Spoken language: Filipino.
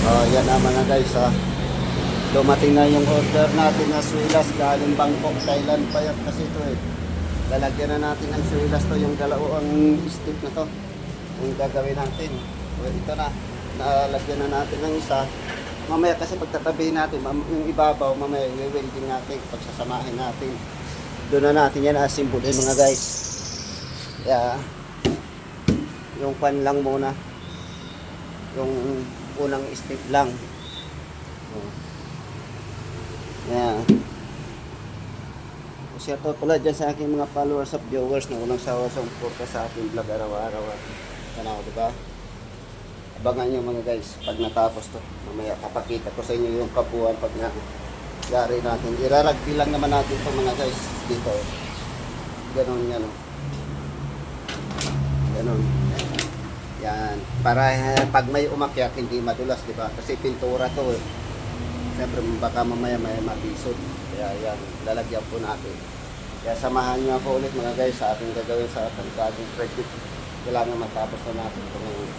Oh, yan na mga guys ha. Dumating na yung order natin na swilas galing Bangkok, Thailand pa yan kasi ito eh. Lalagyan na natin ng swilas to, yung dalawang stick na to. Yung gagawin natin. Well, ito na. Nalagyan na natin ng isa. Mamaya kasi pagtatabi natin, yung ibabaw, mamaya i-welding natin, pagsasamahin natin. Doon na natin yan assemble mga guys. Kaya, yung pan lang muna. Yung unang stick lang. Oh. Yan. Shout out pala dyan sa aking mga followers at viewers na unang sawa sa umpurta sa ating vlog araw-araw. Tanaw, diba? Abangan nyo mga guys, pag natapos to, mamaya kapakita ko sa inyo yung kabuuan pag nangyari natin. Iraragbi lang naman natin to mga guys, dito. Ganon yan o. Ganon. Yan. Para pag may umakyat, hindi madulas, diba? Kasi pintura to eh. Siyempre baka mamaya may mabisod. Kaya yan, lalagyan po natin. Kaya samahan nyo ako ulit mga guys sa ating gagawin sa ating project. Kailangan matapos na natin ito ngayon.